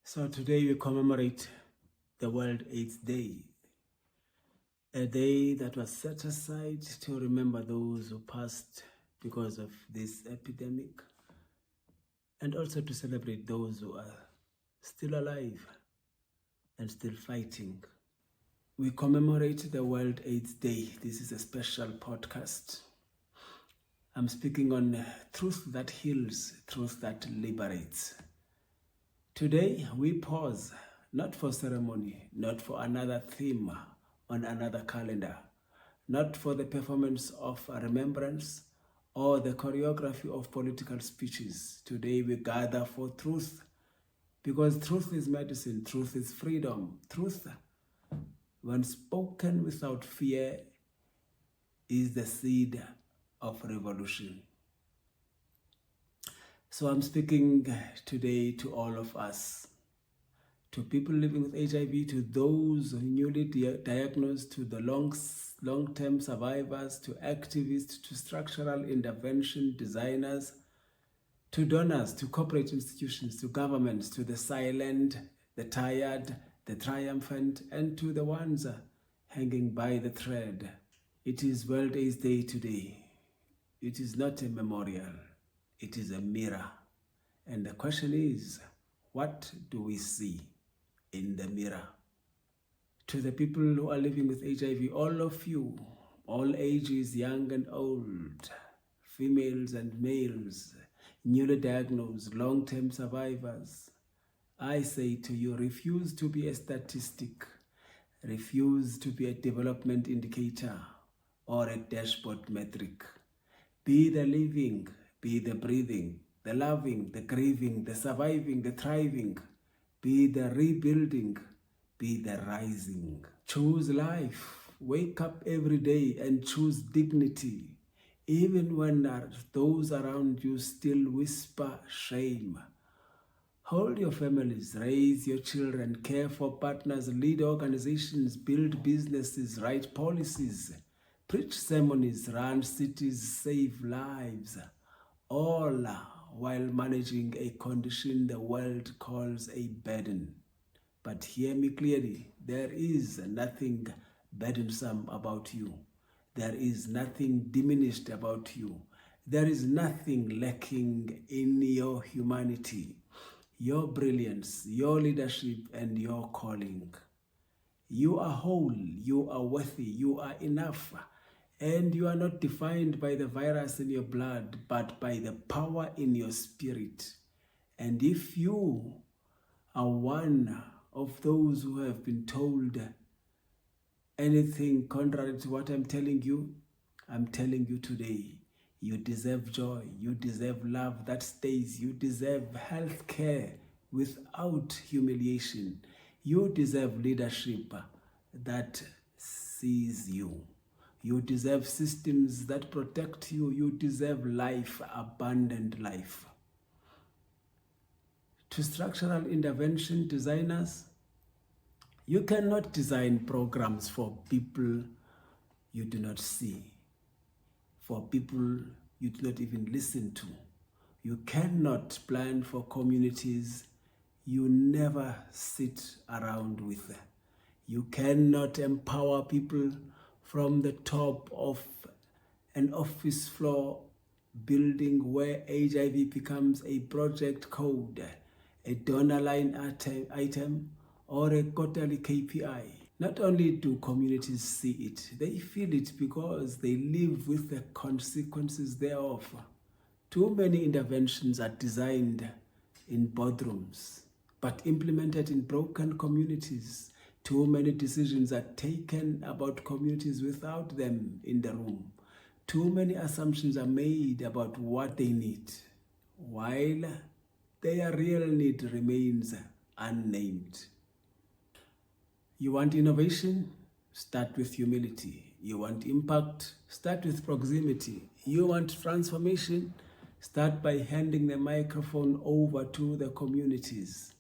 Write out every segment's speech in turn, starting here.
So today we commemorate the World AIDS Day, a day that was set aside to remember those who passed because of this epidemic, and also to celebrate those who are still alive and still fighting. We commemorate the World AIDS Day. This is a special podcast. I'm speaking on truth that heals, truth that liberates. Today we pause, not for ceremony, not for another theme on another calendar, not for the performance of a remembrance or the choreography of political speeches. Today we gather for truth, because truth is medicine, truth is freedom. Truth, when spoken without fear, is the seed of revolution. So I'm speaking today to all of us, to people living with HIV, to those newly diagnosed, to the long-term survivors, to activists, to structural intervention designers, to donors, to corporate institutions, to governments, to the silent, the tired, the triumphant, and to the ones hanging by the thread. It is World AIDS Day today. It is not a memorial. It is a mirror. And the question is, what do we see in the mirror? To the people who are living with HIV, all of you, all ages, young and old, females and males, newly diagnosed, long-term survivors, I say to you, refuse to be a statistic, refuse to be a development indicator or a dashboard metric. Be the living, be the breathing, the loving, the grieving, the surviving, the thriving. Be the rebuilding, be the rising. Choose life. Wake up every day and choose dignity, even when those around you still whisper shame. Hold your families, raise your children, care for partners, lead organizations, build businesses, write policies, preach sermons, run cities, save lives, all while managing a condition the world calls a burden. But hear me clearly, there is nothing burdensome about you. There is nothing diminished about you. There is nothing lacking in your humanity, your brilliance, your leadership, and your calling. You are whole, you are worthy, you are enough. And you are not defined by the virus in your blood, but by the power in your spirit. And if you are one of those who have been told anything contrary to what I'm telling you today, you deserve joy, you deserve love that stays, you deserve health care without humiliation, you deserve leadership that sees you. You deserve systems that protect you. You deserve life, abundant life. To structural intervention designers, you cannot design programs for people you do not see, for people you do not even listen to. You cannot plan for communities you never sit around with. You cannot empower people from the top of an office floor building where HIV becomes a project code, a donor line item, or a quarterly KPI. Not only do communities see it, they feel it because they live with the consequences thereof. Too many interventions are designed in boardrooms, but implemented in broken communities. Too many decisions are taken about communities without them in the room. Too many assumptions are made about what they need, while their real need remains unnamed. You want innovation? Start with humility. You want impact? Start with proximity. You want transformation? Start by handing the microphone over to the communities.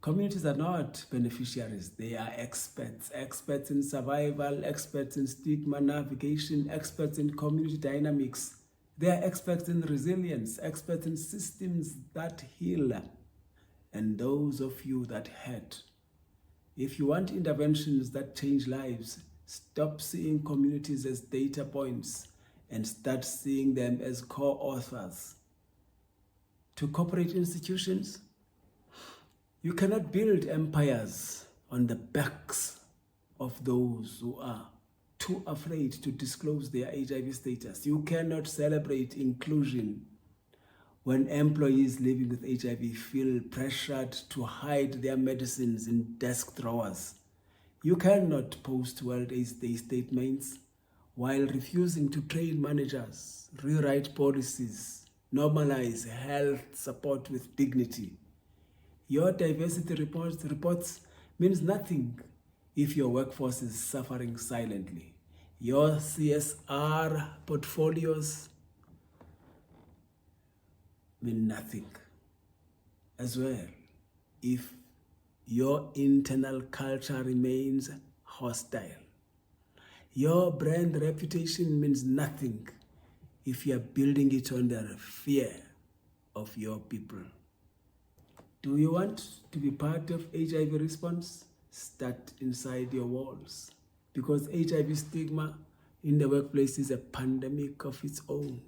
Communities are not beneficiaries, they are experts. Experts in survival, experts in stigma navigation, experts in community dynamics. They are experts in resilience, experts in systems that heal. and those of you that hurt. If you want interventions that change lives, stop seeing communities as data points and start seeing them as co-authors. To corporate institutions, you cannot build empires on the backs of those who are too afraid to disclose their HIV status. You cannot celebrate inclusion when employees living with HIV feel pressured to hide their medicines in desk drawers. You cannot post World AIDS Day statements while refusing to train managers, rewrite policies, normalize health support with dignity. Your diversity reports means nothing if your workforce is suffering silently. Your CSR portfolios mean nothing as well if your internal culture remains hostile. Your brand reputation means nothing if you are building it on the fear of your people. Do you want to be part of HIV response? Start inside your walls, because HIV stigma in the workplace is a pandemic of its own,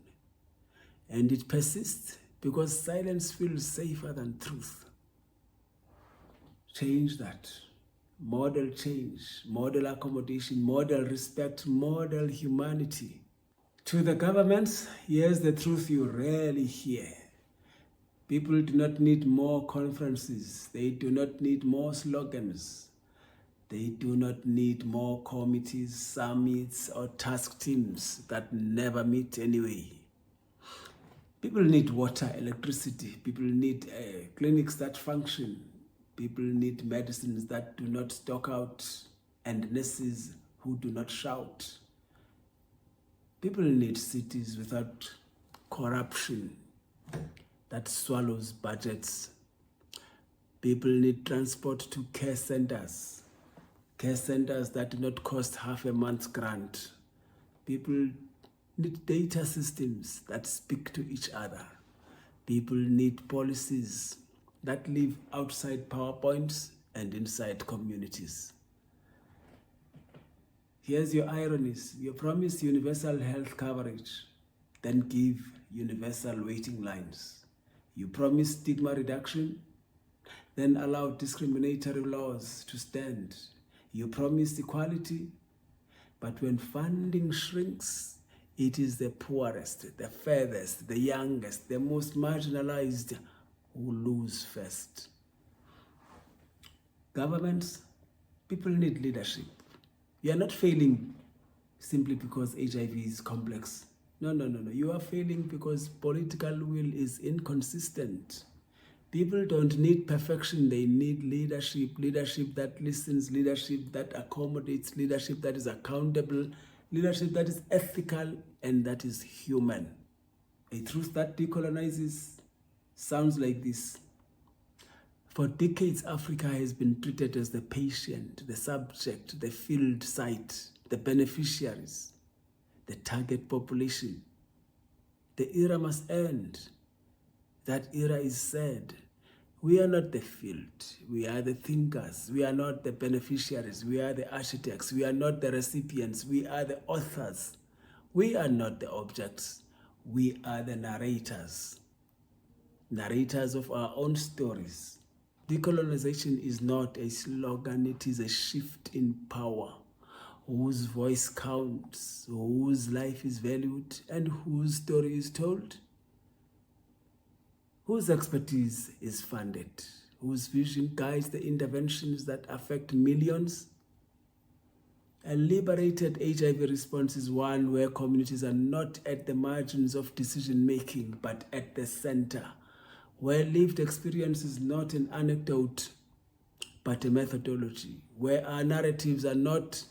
and it persists because silence feels safer than truth. Change that. Model change, model accommodation, model respect, model humanity. To the governments, here's the truth you rarely hear. People do not need more conferences. They do not need more slogans. They do not need more committees, summits, or task teams that never meet anyway. People need water, electricity. People need clinics that function. People need medicines that do not stock out and nurses who do not shout. People need cities without corruption that swallows budgets. People need transport to care centers that do not cost half a month's grant. People need data systems that speak to each other. People need policies that live outside PowerPoints and inside communities. Here's your ironies. You promise universal health coverage, then give universal waiting lines. You promise stigma reduction, then allow discriminatory laws to stand. You promise equality, but when funding shrinks, it is the poorest, the furthest, the youngest, the most marginalized who lose first. Governments, people need leadership. You are not failing simply because HIV is complex. No. You are failing because political will is inconsistent. People don't need perfection. They need leadership. Leadership that listens, leadership that accommodates, leadership that is accountable, leadership that is ethical and that is human. A truth that decolonizes sounds like this. For decades, Africa has been treated as the patient, the subject, the field site, the beneficiaries, the target population. The era must end. That era is said. We are not the field. We are the thinkers. We are not the beneficiaries. We are the architects. We are not the recipients. We are the authors. We are not the objects. We are the narrators. Narrators of our own stories. Decolonization is not a slogan. It is a shift in power. Whose voice counts, whose life is valued, and whose story is told. Whose expertise is funded, whose vision guides the interventions that affect millions. A liberated HIV response is one where communities are not at the margins of decision-making, but at the center, where lived experience is not an anecdote, but a methodology, where our narratives are not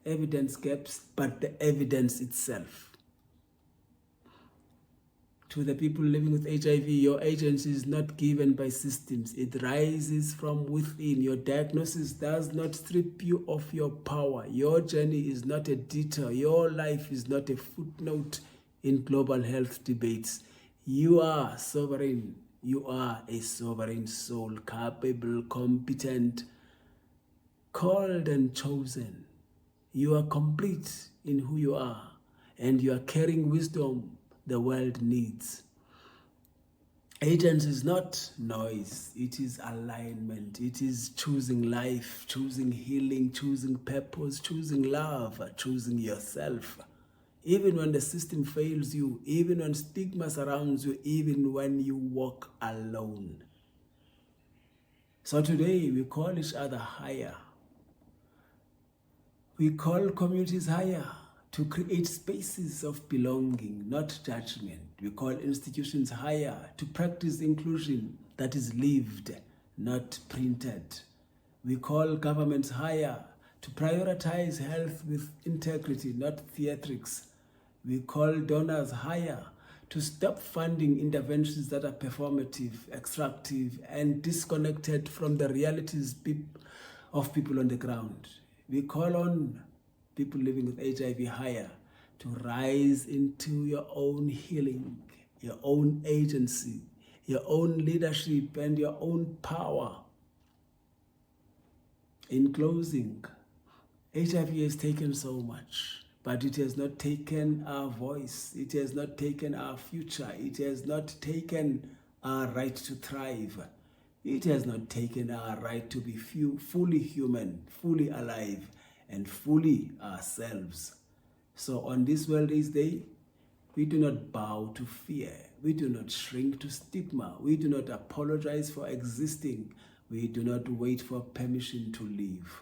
evidence gaps, but the evidence itself. To the people living with HIV, your agency is not given by systems. It rises from within. Your diagnosis does not strip you of your power. Your journey is not a detour. Your life is not a footnote in global health debates. You are sovereign You are a sovereign soul, capable, competent, called and chosen. You are complete in who you are, and you are carrying wisdom the world needs. Agents is not noise, it is alignment. It is choosing life, choosing healing, choosing purpose, choosing love, choosing yourself. Even when the system fails you, even when stigma surrounds you, even when you walk alone. So today we call each other higher. We call communities higher to create spaces of belonging, not judgment. We call institutions higher to practice inclusion that is lived, not printed. We call governments higher to prioritize health with integrity, not theatrics. We call donors higher to stop funding interventions that are performative, extractive, and disconnected from the realities of people on the ground. We call on people living with HIV higher to rise into your own healing, your own agency, your own leadership, and your own power. In closing, HIV has taken so much, but it has not taken our voice. It has not taken our future. It has not taken our right to thrive. It has not taken our right to be fully human, fully alive, and fully ourselves. So on this Wellness Day, we do not bow to fear. We do not shrink to stigma. We do not apologize for existing. We do not wait for permission to live.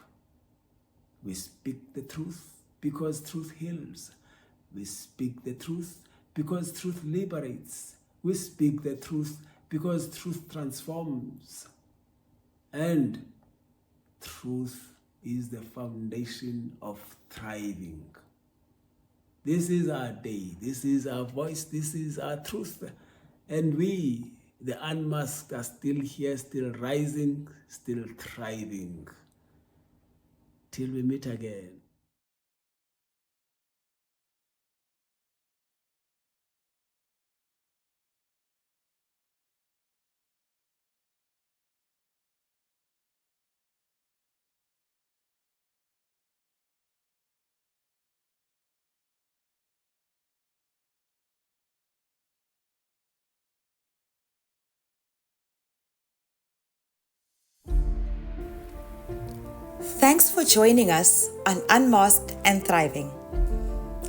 We speak the truth because truth heals. We speak the truth because truth liberates. We speak the truth because truth transforms. And truth is the foundation of thriving. This is our day. This is our voice. This is our truth. And we, the unmasked, are still here, still rising, still thriving. Till we meet again. Thanks for joining us on Unmasked and Thriving.